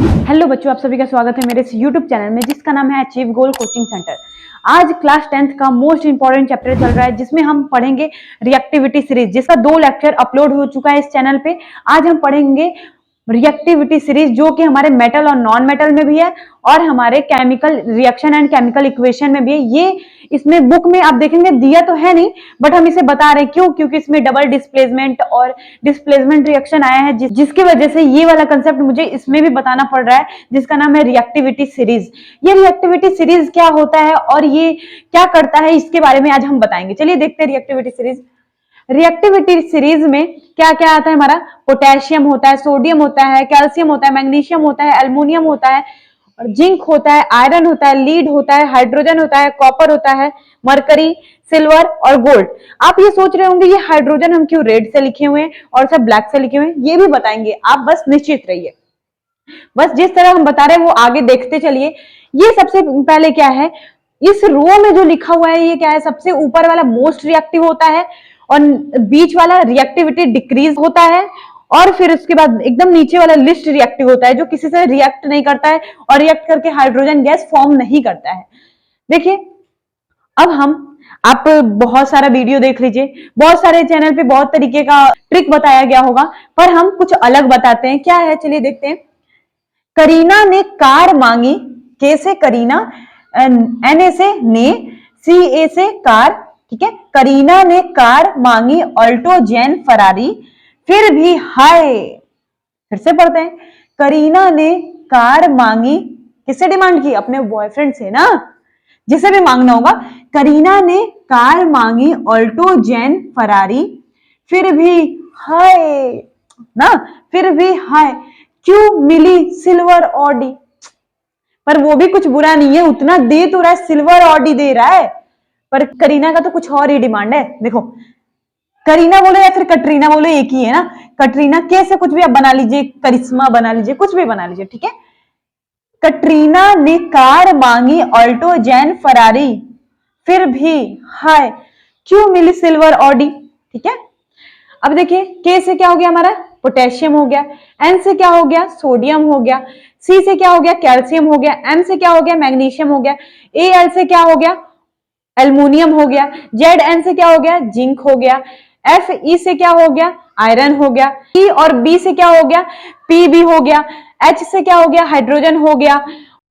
Hello बच्चों, आप सभी का स्वागत है मेरे इस YouTube चैनल में जिसका नाम है अचीव गोल कोचिंग सेंटर। आज क्लास 10th का मोस्ट इंपॉर्टेंट चैप्टर चल रहा है जिसमें हम पढ़ेंगे रिएक्टिविटी सीरीज, जिसका 2 लेक्चर अपलोड हो चुका है इस चैनल पे। आज हम पढ़ेंगे रिएक्टिविटी सीरीज जो कि हमारे मेटल और नॉन मेटल में भी है और हमारे chemical reaction and chemical equation में भी है। ये इसमें बुक में आप देखेंगे दिया तो है नहीं, बट हम इसे बता रहे हैं क्यों, क्योंकि इसमें डबल डिस्प्लेसमेंट और डिस्प्लेसमेंट रिएक्शन आया है जिसकी वजह से ये वाला कंसेप्ट मुझे इसमें भी बताना पड़ रहा है, जिसका नाम है रिएक्टिविटी सीरीज। ये रिएक्टिविटी सीरीज क्या होता है और ये क्या करता है, इसके बारे में आज हम बताएंगे। चलिए देखते हैं रिएक्टिविटी सीरीज। रिएक्टिविटी सीरीज में क्या क्या आता है हमारा, पोटेशियम होता है, सोडियम होता है, कैल्शियम होता है, मैग्नीशियम होता है, एल्युमिनियम होता है, और जिंक होता है, आयरन होता है, लीड होता है, हाइड्रोजन होता है, कॉपर होता है, मरकरी, सिल्वर और गोल्ड। आप ये सोच रहे होंगे ये हाइड्रोजन हम क्यों रेड से लिखे हुए हैं और सब ब्लैक से लिखे हुए हैं, ये भी बताएंगे, आप बस निश्चित रहिए। बस जिस तरह हम बता रहे हैं वो आगे देखते चलिए। ये सबसे पहले क्या है, इस रो में जो लिखा हुआ है ये क्या है, सबसे ऊपर वाला मोस्ट रिएक्टिव होता है और बीच वाला रिएक्टिविटी डिक्रीज होता है और फिर उसके बाद एकदम नीचे वाला लिस्ट रिएक्टिव होता है जो किसी से रिएक्ट नहीं करता है और रिएक्ट करके हाइड्रोजन गैस फॉर्म नहीं करता है। देखिए अब आप बहुत सारा वीडियो देख लीजिए, बहुत सारे चैनल पे बहुत तरीके का ट्रिक बताया गया होगा, पर हम कुछ अलग बताते हैं। क्या है चलिए देखते हैं। करीना ने कार मांगी, के से करीना, एन ए से ने, सी ए से कार, ठीक है। करीना ने कार मांगी ऑल्टो जैन फरारी, फिर भी हाय, फिर से पढ़ते हैं। करीना ने कार मांगी, किससे डिमांड की, अपने बॉयफ्रेंड से ना, जिसे भी मांगना होगा। करीना ने कार मांगी ऑल्टो जैन फरारी, फिर भी हाय ना, फिर भी हाय क्यों मिली सिल्वर ऑडी। पर वो भी कुछ बुरा नहीं है, उतना दे तो रहा है, सिल्वर ऑडी दे रहा है, पर करीना का तो कुछ और ही डिमांड है। देखो करीना बोलो या फिर कटरीना बोलो एक ही है ना। कटरीना कैसे कुछ भी आप बना लीजिए, करिश्मा बना लीजिए, कुछ भी बना लीजिए, ठीक है। कटरीना ने कार मांगी ऑल्टो जैन फरारी, फिर भी हाय क्यों मिली सिल्वर ऑडी, ठीक है। अब देखिए के से क्या हो गया हमारा, पोटेशियम हो गया, एन से क्या हो गया, सोडियम हो गया, सी से क्या हो गया, कैल्शियम हो गया, एम से क्या हो गया, मैग्नीशियम हो गया, ए एल से क्या हो गया, एल्युमिनियम हो गया, जेड एन से क्या हो गया, जिंक हो गया, एफ ई से क्या हो गया, आयरन हो गया, ई और बी से क्या हो गया, पी बी हो गया, एच से क्या हो गया, हाइड्रोजन हो गया,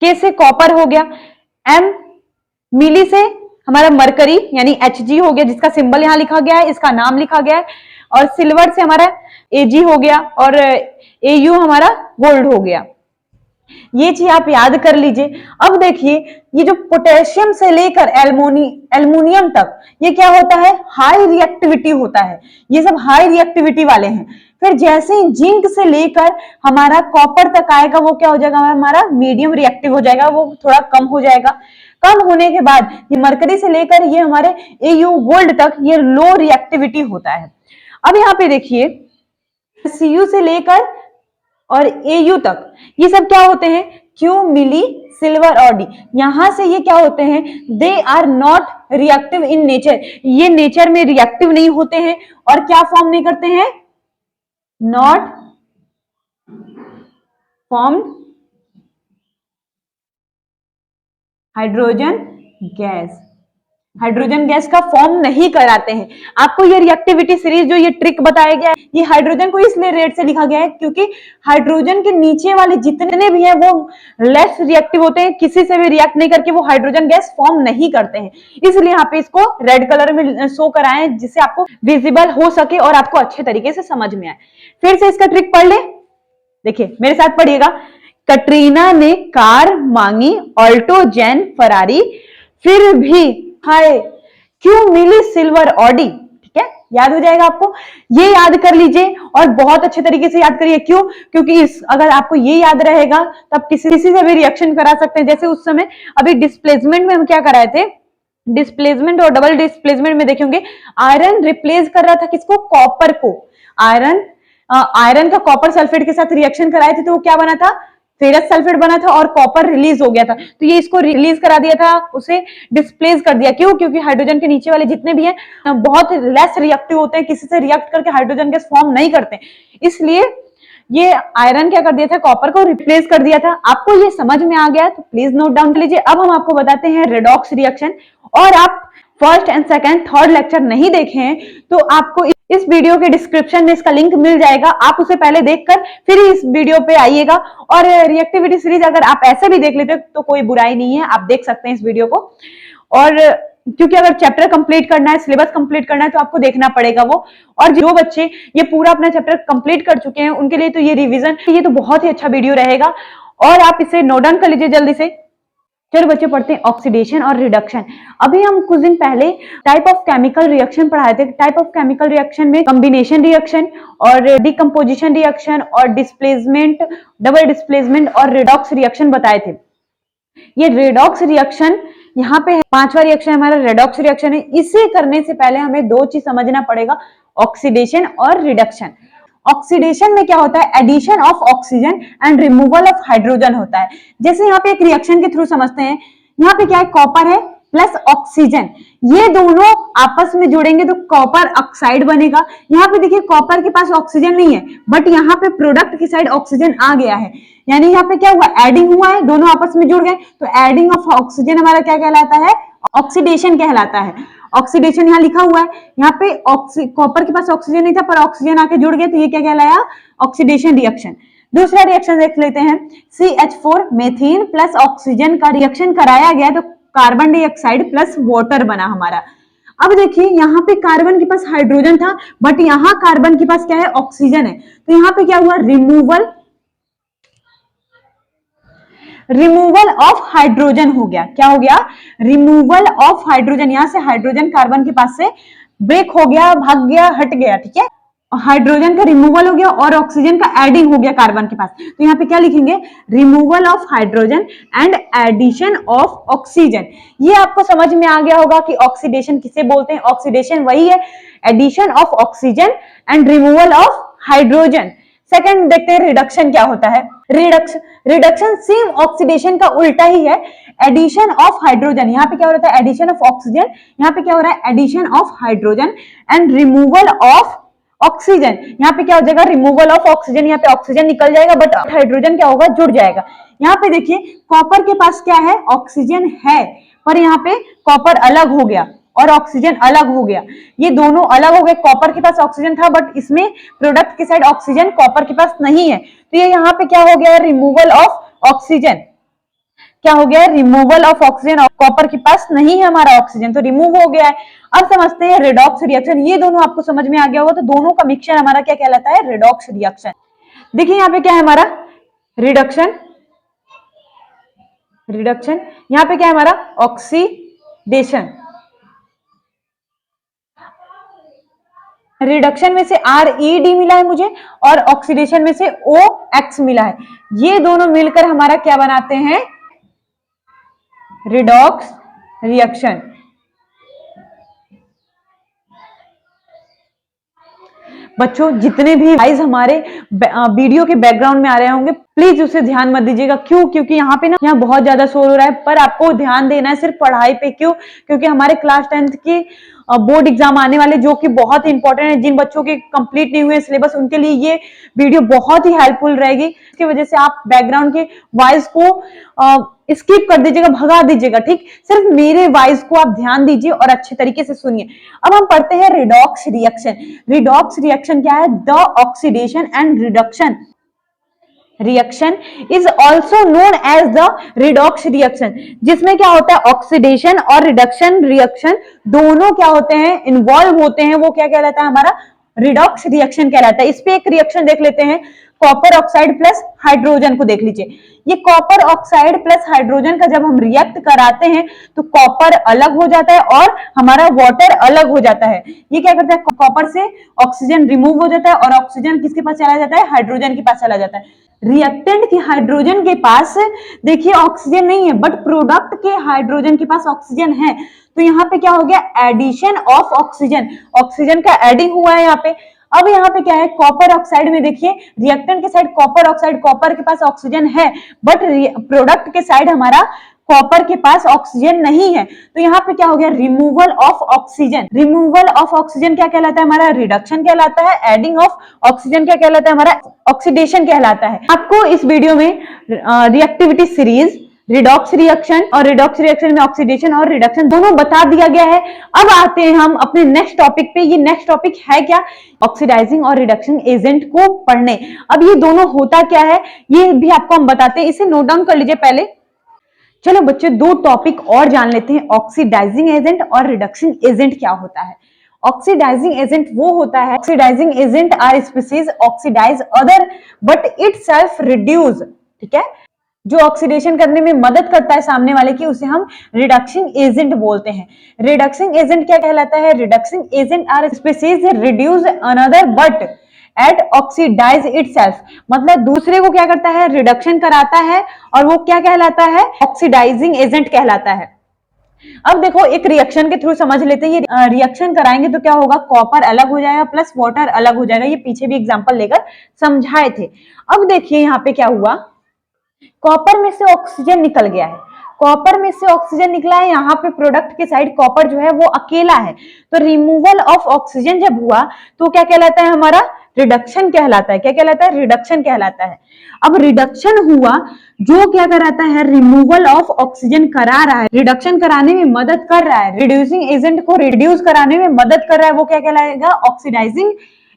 के से कॉपर हो गया, एम मिली से हमारा मरकरी यानी एच जी हो गया, जिसका सिंबल यहां लिखा गया है, इसका नाम लिखा गया है, और सिल्वर से हमारा ए जी हो गया और ए यू हमारा गोल्ड हो गया। ये चीज आप याद कर लीजिए। अब देखिए ये जो पोटेशियम से लेकर एल्युमिनियम तक ये क्या होता है, हाई रिएक्टिविटी होता है, ये सब हाई रिएक्टिविटी वाले हैं। फिर जैसे ही जिंक से लेकर हमारा कॉपर तक आएगा वो क्या हो जाएगा, हमारा मीडियम रिएक्टिव हो जाएगा, वो थोड़ा कम हो जाएगा। कम होने के बाद ये मरकरी से लेकर ये हमारे एयू गोल्ड तक ये लो रिएक्टिविटी होता है। अब यहाँ पे देखिए सीयू से लेकर और एयू तक ये सब क्या होते हैं, क्यों मिली सिल्वर ऑडी। यहां से ये क्या होते हैं, they are not reactive in nature, ये नेचर में रिएक्टिव नहीं होते हैं और क्या फॉर्म नहीं करते हैं, not formed hydrogen gas, hydrogen gas का फॉर्म नहीं कराते हैं। आपको ये रिएक्टिविटी सीरीज जो ये ट्रिक बताया गया है, ये हाइड्रोजन को इसलिए रेड से लिखा गया है क्योंकि हाइड्रोजन के नीचे वाले जितने भी हैं वो लेस रिएक्टिव होते हैं, किसी से भी रिएक्ट नहीं करके वो हाइड्रोजन गैस फॉर्म नहीं करते हैं, इसलिए यहाँ पे इसको रेड कलर में शो कराए जिससे आपको विजिबल हो सके और आपको अच्छे तरीके से समझ में आए। फिर से इसका ट्रिक पढ़ ले, देखिए मेरे साथ पढ़िएगा। कटरीना ने कार मांगी ऑल्टो जैन फरारी, फिर भी हाय क्यों मिली सिल्वर ऑडी, ठीक है, याद हो जाएगा आपको। ये याद कर लीजिए और बहुत अच्छे तरीके से याद करिए। क्यों, क्योंकि अगर आपको ये याद रहेगा तब किसी से भी रिएक्शन करा सकते हैं। जैसे उस समय अभी डिस्प्लेसमेंट में हम क्या कराए थे, डिस्प्लेसमेंट और डबल डिस्प्लेसमेंट में देखेंगे आयरन रिप्लेस कर रहा था किसको, कॉपर को। आयरन का कॉपर सल्फेट के साथ रिएक्शन कराए थे तो वो क्या बना था, फेरस सल्फेट बना था और कॉपर रिलीज हो गया था, तो ये इसको रिलीज करा दिया था, उसे डिस्प्लेस कर दिया। क्यों, क्योंकि हाइड्रोजन के नीचे वाले जितने भी हैं बहुत लेस रिएक्टिव होते हैं, किसी से रिएक्ट करके हाइड्रोजन गैस फॉर्म नहीं करते, इसलिए ये आयरन क्या कर दिया था, कॉपर को रिप्लेस कर दिया था। आपको ये समझ में आ गया तो प्लीज नोट डाउन कर लीजिए। अब हम आपको बताते हैं रेडॉक्स रिएक्शन। और आप first and second third lecture नहीं देखे हैं तो आपको इस वीडियो के डिस्क्रिप्शन में इसका लिंक मिल जाएगा, आप उसे पहले देखकर फिर इस वीडियो पे आइएगा। और रिएक्टिविटी सीरीज अगर आप ऐसे भी देख लेते हो तो कोई बुराई नहीं है, आप देख सकते हैं इस वीडियो को। और क्योंकि अगर चैप्टर कंप्लीट करना है, सिलेबस कंप्लीट करना है तो आपको देखना पड़ेगा वो। और जो बच्चे ये पूरा अपना चैप्टर कंप्लीट कर चुके हैं उनके लिए तो ये रिवीजन, ये तो बहुत ही अच्छा वीडियो रहेगा और आप इसे नोट डाउन कर लीजिए जल्दी से। चलो बच्चे पढ़ते हैं ऑक्सीडेशन और रिडक्शन। अभी हम कुछ दिन पहले टाइप ऑफ केमिकल रिएक्शन पढ़ाए थे। टाइप ऑफ केमिकल रिएक्शन में कॉम्बिनेशन रिएक्शन और डिकम्पोजिशन रिएक्शन और डिस्प्लेसमेंट, डबल डिस्प्लेसमेंट और रिडॉक्स रिएक्शन बताए थे। ये रेडॉक्स रिएक्शन यहाँ पे है, पांचवा रिएक्शन हमारा रेडॉक्स रिएक्शन है। इसे करने से पहले हमें दो चीज समझना पड़ेगा, ऑक्सीडेशन और रिडक्शन। ऑक्सीडेशन में क्या होता है, addition of oxygen and removal of hydrogen होता है। जैसे यहाँ पे एक रिएक्शन के थ्रू समझते हैं, यहाँ पे क्या है, कॉपर है प्लस ऑक्सीजन, ये दोनों आपस में जुड़ेंगे तो कॉपर ऑक्साइड बनेगा। यहाँ पे देखिए कॉपर के पास ऑक्सीजन नहीं है बट यहाँ पे प्रोडक्ट की साइड ऑक्सीजन आ गया है, यानी यहाँ पे क्या हुआ, एडिंग हुआ है, दोनों आपस में जुड़ गए तो एडिंग ऑफ ऑक्सीजन हमारा क्या कहलाता है, ऑक्सीडेशन कहलाता है। ऑक्सीडेशन यहाँ लिखा हुआ है, यहाँ पे कॉपर के पास ऑक्सीजन नहीं था पर ऑक्सीजन आके जुड़ गए तो ये क्या कहलाया, ऑक्सीडेशन रिएक्शन। दूसरा रिएक्शन देख लेते हैं, CH4 मेथेन प्लस ऑक्सीजन का रिएक्शन कराया गया तो कार्बन डाइऑक्साइड प्लस वाटर बना हमारा। अब देखिए यहाँ पे कार्बन के पास हाइड्रोजन था बट यहाँ कार्बन के पास क्या है, ऑक्सीजन है, तो यहाँ पे क्या हुआ, रिमूवल ऑफ हाइड्रोजन हो गया। क्या हो गया, रिमूवल ऑफ हाइड्रोजन, यहां से हाइड्रोजन कार्बन के पास से ब्रेक हो गया, भाग गया, हट गया, ठीक है। हाइड्रोजन का रिमूवल हो गया और ऑक्सीजन का एडिंग हो गया कार्बन के पास, तो यहाँ पे क्या लिखेंगे, removal of hydrogen and addition of oxygen. ये आपको समझ में आ गया होगा कि ऑक्सीडेशन किसे बोलते हैं। ऑक्सीडेशन वही है, addition of oxygen and removal of hydrogen. Second देखते हैं रिडक्शन क्या होता है। रिडक्शन सेम ऑक्सीडेशन का उल्टा ही है, एडिशन ऑफ हाइड्रोजन, यहाँ पे क्या हो रहा है, एडिशन ऑफ ऑक्सीजन, यहाँ पे क्या हो रहा है, addition of hydrogen and removal of oxygen. यहाँ पे क्या हो जाएगा, रिमूवल ऑफ ऑक्सीजन, यहाँ पे ऑक्सीजन निकल जाएगा बट हाइड्रोजन क्या होगा, जुड़ जाएगा। यहाँ पे देखिए कॉपर के पास क्या है, ऑक्सीजन है पर यहाँ पे कॉपर अलग हो गया और ऑक्सीजन अलग हो गया, ये दोनों अलग हो गए। कॉपर के पास ऑक्सीजन था बट इसमें प्रोडक्ट के साइड ऑक्सीजन कॉपर के पास नहीं है, तो ये यहाँ पे क्या हो गया, रिमूवल ऑफ ऑक्सीजन। क्या हो गया, रिमूवल ऑफ ऑक्सीजन, कॉपर के पास नहीं है हमारा ऑक्सीजन तो रिमूव हो गया है। अब समझते हैं रिडॉक्स रिएक्शन। ये दोनों आपको समझ में आ गया होगा, तो दोनों का मिक्सचर हमारा क्या कहलाता है, रिडॉक्स रिएक्शन। देखिए यहाँ पे क्या है हमारा, रिडक्शन, यहाँ पे क्या है हमारा, ऑक्सीडेशन। रिडक्शन में से RED मिला है मुझे और ऑक्सीडेशन में से OX मिला है, ये दोनों मिलकर हमारा क्या बनाते हैं, रिडॉक्स रिएक्शन। बच्चों जितने भी वाइज हमारे वीडियो के बैकग्राउंड में आ रहे होंगे प्लीज उसे ध्यान मत दीजिएगा। क्यों, क्योंकि यहाँ पे ना, यहाँ बहुत ज्यादा शोर हो रहा है, पर आपको ध्यान देना है सिर्फ पढ़ाई पे। क्यों, क्योंकि हमारे क्लास 10th की बोर्ड एग्जाम आने वाले जो कि बहुत ही इंपॉर्टेंट है। जिन बच्चों के कंप्लीट नहीं हुए सिलेबस उनके लिए ये वीडियो बहुत ही हेल्पफुल रहेगी। इसकी वजह से आप बैकग्राउंड के वॉइस को स्किप कर दीजिएगा, भगा दीजिएगा, ठीक। सिर्फ मेरे वॉइस को आप ध्यान दीजिए और अच्छे तरीके से सुनिए। अब हम पढ़ते हैं रिडॉक्स रिएक्शन। रिडॉक्स रिएक्शन क्या है, the oxidation and reduction reaction is also known as the redox reaction, जिसमें क्या होता है, ऑक्सीडेशन और रिडक्शन रिएक्शन दोनों क्या होते हैं, इन्वॉल्व होते हैं, वो क्या कहलाता है, हमारा रिडॉक्स रिएक्शन कहलाता है। इस पे एक रिएक्शन देख लेते हैं, कॉपर ऑक्साइड प्लस हाइड्रोजन को देख लीजिए। ये कॉपर ऑक्साइड प्लस हाइड्रोजन का जब हम रिएक्ट कराते हैं तो कॉपर अलग हो जाता है और हमारा वाटर अलग हो जाता है। ये क्या करता है, कॉपर से ऑक्सीजन रिमूव हो जाता है और ऑक्सीजन किसके पास चला जाता है, हाइड्रोजन के पास चला जाता है। रिएक्टेंट के हाइड्रोजन के पास देखिए ऑक्सीजन नहीं है बट प्रोडक्ट के हाइड्रोजन के पास ऑक्सीजन है, तो यहाँ पे क्या हो गया, एडिशन ऑफ ऑक्सीजन, ऑक्सीजन का एडिंग हुआ है यहाँ पे। अब यहाँ पे क्या है, कॉपर ऑक्साइड में देखिए रिएक्टेंट के साइड कॉपर ऑक्साइड, कॉपर के पास ऑक्सीजन है बट प्रोडक्ट के साइड हमारा कॉपर के पास ऑक्सीजन नहीं है, तो यहाँ पे क्या हो गया, removal of oxygen. Removal of oxygen क्या कहलाता है हमारा, रिडक्शन कहलाता है। एडिंग ऑफ ऑक्सीजन क्या कहलाता है हमारा, ऑक्सीडेशन कहलाता है। आपको इस वीडियो में रिएक्टिविटी सीरीज, रिडॉक्स रिएक्शन और रिडॉक्स रिएक्शन में ऑक्सीडेशन और रिडक्शन दोनों बता दिया गया है। अब आते हैं हम अपने नेक्स्ट टॉपिक पे। ये नेक्स्ट टॉपिक है क्या, ऑक्सीडाइजिंग और रिडक्शन एजेंट को पढ़ने। अब ये दोनों होता क्या है ये भी आपको हम बताते हैं, इसे नोट डाउन कर लीजिए पहले। चलो बच्चे, दो टॉपिक और जान लेते हैं, ऑक्सीडाइजिंग एजेंट और रिडक्शन एजेंट क्या होता है। ऑक्सीडाइजिंग एजेंट वो होता है, oxidising agent are species oxidise other but itself reduce, ठीक है, जो ऑक्सीडेशन करने में मदद करता है सामने वाले की, उसे हम रिडक्शन एजेंट बोलते हैं। रिडक्शन एजेंट क्या कहलाता है, reduction agent are species reduce another but at oxidise itself, मतलब दूसरे को क्या करता है, रिडक्शन कराता है, और वो क्या कहलाता है, ऑक्सीडाइजिंग एजेंट कहलाता है। अब देखो एक रिएक्शन के थ्रू समझ लेते हैं, ये रिएक्शन कराएंगे तो क्या होगा, कॉपर अलग हो जाएगा प्लस वाटर अलग हो जाएगा। ये पीछे भी एग्जांपल लेकर समझाए थे। अब देखिए यहाँ पे क्या हुआ, कॉपर में से ऑक्सीजन निकल गया है, कॉपर में से ऑक्सीजन निकला है, यहाँ पे प्रोडक्ट के साइड कॉपर जो है वो अकेला है, तो रिमूवल ऑफ ऑक्सीजन जब हुआ तो क्या कहलाता है हमारा, रिडक्शन कहलाता है। क्या कहलाता है, रिडक्शन कहलाता है। अब रिडक्शन हुआ, जो क्या कराता है, रिमूवल ऑफ ऑक्सीजन करा रहा है, रिडक्शन कराने में मदद कर रहा है, रिड्यूसिंग एजेंट को रिड्यूस कराने में मदद कर रहा है, वो क्या कहलाएगा, ऑक्सीडाइजिंग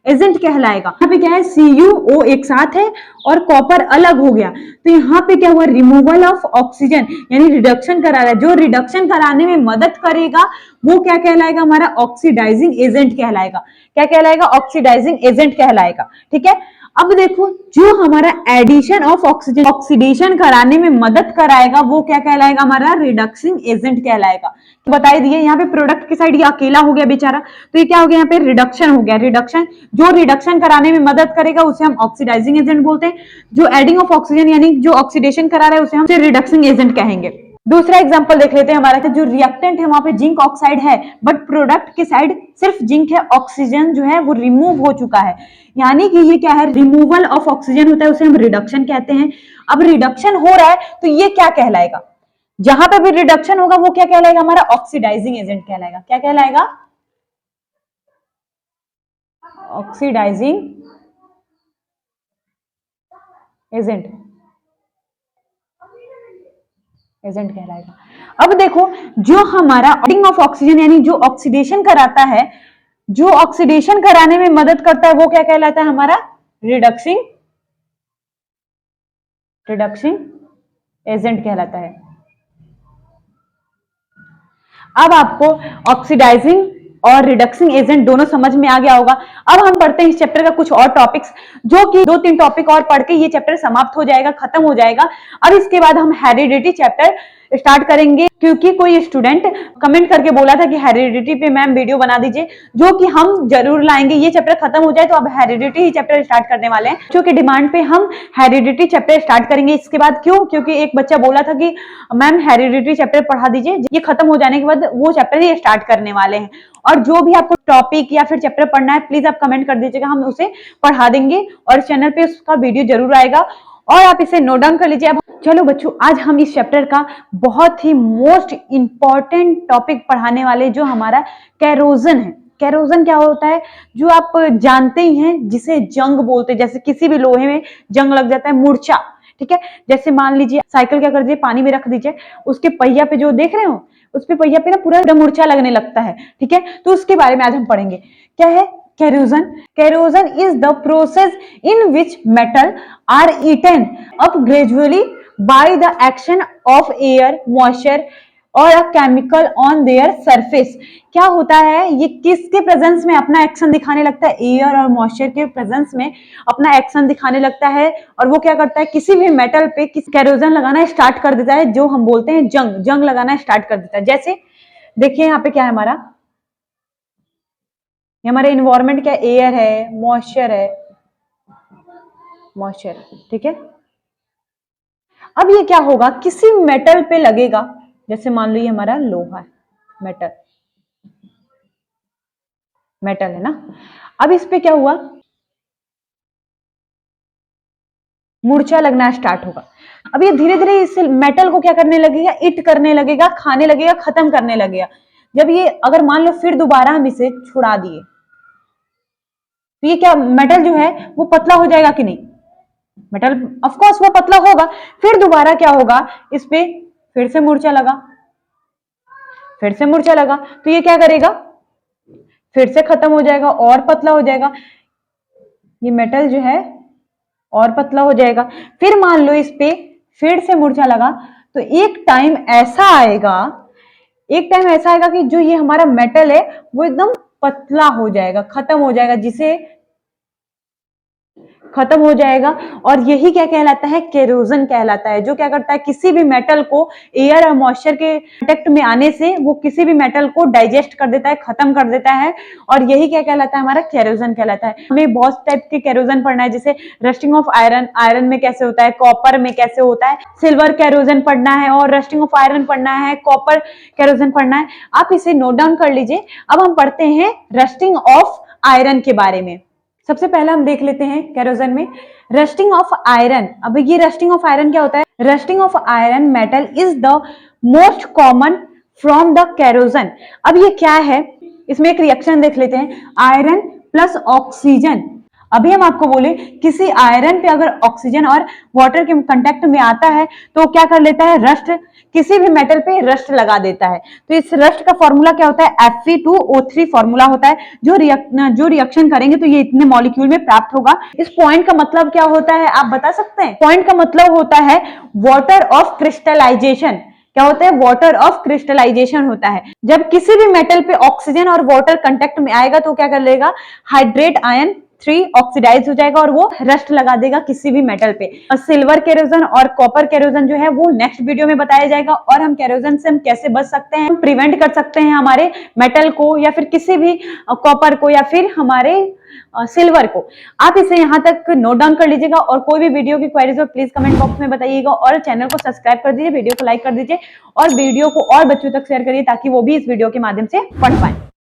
एजेंट कहलाएगा। यहाँ पे क्या है, CuO एक साथ है और कॉपर अलग हो गया, तो यहाँ पे क्या हुआ, रिमूवल ऑफ ऑक्सीजन यानी रिडक्शन करा रहा है, जो रिडक्शन कराने में मदद करेगा वो क्या कहलाएगा, हमारा ऑक्सीडाइजिंग एजेंट कहलाएगा। क्या कहलाएगा, ऑक्सीडाइजिंग एजेंट कहलाएगा, ठीक है। अब देखो, जो हमारा एडिशन ऑफ ऑक्सीजन ऑक्सीडेशन कराने में मदद कराएगा वो क्या कहलाएगा, हमारा रिडक्शन एजेंट कहलाएगा। तो बताई दिए, यहाँ पे प्रोडक्ट के साइड ये अकेला हो गया बेचारा, तो ये क्या हो गया, यहाँ पे रिडक्शन हो गया। रिडक्शन, जो रिडक्शन कराने में मदद करेगा उसे हम ऑक्सीडाइजिंग एजेंट बोलते हैं, जो एडिंग ऑफ ऑक्सीजन यानी जो ऑक्सीडेशन करा रहा है उसे हम रिडक्शन एजेंट कहेंगे। दूसरा एग्जांपल देख लेते हैं हमारा, जो रिएक्टेंट है वहां पे जिंक ऑक्साइड है, बट प्रोडक्ट के साइड सिर्फ जिंक है, ऑक्सीजन जो है वो रिमूव हो चुका है, यानी कि ये क्या है, रिमूवल ऑफ ऑक्सीजन होता है, उसे हम रिडक्शन कहते हैं। अब रिडक्शन हो रहा है तो ये क्या कहलाएगा, जहां पे भी रिडक्शन होगा वो क्या कहलाएगा, हमारा ऑक्सीडाइजिंग एजेंट कहलाएगा। क्या कहलाएगा, ऑक्सीडाइजिंग एजेंट, एजेंट कहलाएगा। अब देखो, जो हमारा एडिंग ऑफ ऑक्सीजन यानी जो ऑक्सीडेशन कराता है, जो ऑक्सीडेशन कराने में मदद करता है वो क्या कहलाता है, हमारा रिडक्सिंग रिडक्सिंग एजेंट कहलाता है। अब आपको ऑक्सीडाइजिंग और रिडक्सिंग एजेंट दोनों समझ में आ गया होगा। अब हम पढ़ते हैं इस चैप्टर का कुछ और टॉपिक्स, जो कि 2-3 टॉपिक और पढ़ के ये चैप्टर समाप्त हो जाएगा, खत्म हो जाएगा। अब इसके बाद हम हेरिडिटी चैप्टर स्टार्ट करेंगे, क्योंकि कोई स्टूडेंट कमेंट करके बोला था कि हेरिडिटी पे मैम वीडियो बना दीजिए, जो कि हम जरूर लाएंगे। ये चैप्टर खत्म हो जाए तो अब हेरिडिटी ही चैप्टर स्टार्ट करने वाले हैं, जो कि डिमांड पे हम हेरिडिटी चैप्टर स्टार्ट करेंगे इसके बाद। क्यों, क्योंकि एक बच्चा बोला था कि मैम हेरिडिटी चैप्टर पढ़ा दीजिए, ये खत्म हो जाने के बाद वो चैप्टर ही स्टार्ट करने वाले हैं। और जो भी आपको टॉपिक या फिर चैप्टर पढ़ना है प्लीज आप कमेंट कर दीजिएगा, हम उसे पढ़ा देंगे और चैनल पे उसका वीडियो जरूर आएगा, और आप इसे नोट डाउन कर लीजिए। अब चलो बच्चों, आज हम इस चैप्टर का बहुत ही मोस्ट इंपॉर्टेंट टॉपिक पढ़ाने वाले, जो हमारा कैरोजन है। कैरोजन क्या होता है, जो आप जानते ही हैं, जिसे जंग बोलते हैं, जैसे किसी भी लोहे में जंग लग जाता है, मूर्छा, ठीक है। जैसे मान लीजिए साइकिल क्या कर दीजिए, पानी में रख दीजिए, उसके पहिया पे जो देख रहे हो, उस पे पहिया पे ना पूरा मूर्छा लगने लगता है, ठीक है। तो उसके बारे में आज हम पढ़ेंगे। क्या है corrosion, corrosion is the process in which metal are eaten up gradually by the action of air, moisture और a chemical on their surface. क्या होता है, ये किसके प्रेजेंस में अपना एक्शन दिखाने लगता है, एयर और मॉइस्चर के प्रेजेंस में अपना एक्शन दिखाने लगता है, और वो क्या करता है, किसी भी मेटल पे कैरोजन लगाना स्टार्ट कर देता है, जो हम बोलते हैं जंग, जंग लगाना स्टार्ट कर देता है। जैसे देखिए यहाँ पे क्या है हमारा, हमारे इन्वायरमेंट क्या, एयर है, मॉइस्चर है, मॉइस्चर, ठीक है। अब ये क्या होगा, किसी मेटल पे लगेगा, जैसे मान लो ये हमारा लोहा है, मेटल, मेटल है ना। अब इस पे क्या हुआ, मूर्छा लगना स्टार्ट होगा। अब ये धीरे धीरे इस मेटल को क्या करने लगेगा, इट करने लगेगा, खाने लगेगा, खत्म करने लगेगा। जब ये अगर मान लो फिर दोबारा हम इसे छुड़ा दिए तो ये क्या मेटल जो है वो पतला हो जाएगा कि नहीं? मेटल ऑफ कोर्स वो पतला होगा। फिर दोबारा क्या होगा, इस पे फिर से मूर्छा लगा, फिर से मूर्छा लगा, तो ये क्या करेगा, फिर से खत्म हो जाएगा और पतला हो जाएगा। ये मेटल जो है और पतला हो जाएगा। फिर मान लो इस पे फिर से मूर्छा लगा, तो एक टाइम ऐसा आएगा, एक टाइम ऐसा आएगा कि जो ये हमारा मेटल है वो एकदम पतला हो जाएगा, खत्म हो जाएगा, जिसे खत्म हो जाएगा। और यही क्या कहलाता है, केरोजन कहलाता है, जो क्या करता है, किसी भी मेटल को एयर और मॉइस्चर के कांटेक्ट में आने से वो किसी भी मेटल को डाइजेस्ट कर देता है, खत्म कर देता है। और यही क्या कहलाता है, हमारा केरोजन कहलाता है। हमें बहुत टाइप के केरोजन पढ़ना है, जैसे रस्टिंग ऑफ आयरन, आयरन में कैसे होता है, कॉपर में कैसे होता है, सिल्वर केरोजन पढ़ना है, और रस्टिंग ऑफ आयरन पढ़ना है, कॉपर केरोजन पढ़ना है। आप इसे नोट डाउन कर लीजिए। अब हम पढ़ते हैं रस्टिंग ऑफ आयरन के बारे में। सबसे पहला हम देख लेते हैं केरोजन में रस्टिंग ऑफ आयरन। अब ये रस्टिंग ऑफ आयरन क्या होता है, rusting of iron metal is the most common from the corrosion. अब ये क्या है, इसमें एक रिएक्शन देख लेते हैं, आयरन प्लस ऑक्सीजन। अभी हम आपको बोले किसी आयरन पे अगर ऑक्सीजन और वाटर के कांटेक्ट में आता है तो क्या कर लेता है, रस्ट, किसी भी मेटल पे रस्ट लगा देता है। तो इस रस्ट का फॉर्मूला क्या होता है, Fe2O3 फॉर्मूला होता है। जो रिएक्शन करेंगे तो ये इतने मॉलिक्यूल में प्राप्त होगा। इस पॉइंट का मतलब क्या होता है, आप बता सकते हैं? पॉइंट का मतलब होता है वाटर ऑफ क्रिस्टलाइजेशन। क्या होता है, वाटर ऑफ क्रिस्टलाइजेशन होता है। जब किसी भी मेटल पे ऑक्सीजन और वाटर कांटेक्ट में आएगा तो क्या कर लेगा, हाइड्रेट आयन 3 ऑक्सीडाइज हो जाएगा और वो रस्ट लगा देगा किसी भी मेटल पे। और सिल्वर केरोजन और कॉपर केरोजन जो है वो नेक्स्ट वीडियो में बताया जाएगा। और हम केरोजन से हम कैसे बच सकते हैं, हम प्रिवेंट कर सकते हैं हमारे मेटल को, या फिर किसी भी कॉपर को, या फिर हमारे सिल्वर को। आप इसे यहाँ तक नोट डाउन कर लीजिएगा। और कोई भी वीडियो की क्वेरीज हो प्लीज कमेंट बॉक्स में बताइएगा। और चैनल को सब्सक्राइब कर दीजिए, वीडियो को लाइक कर दीजिए, और वीडियो को और बच्चों तक शेयर करिए ताकि वो भी इस वीडियो के माध्यम से पढ़ पाए।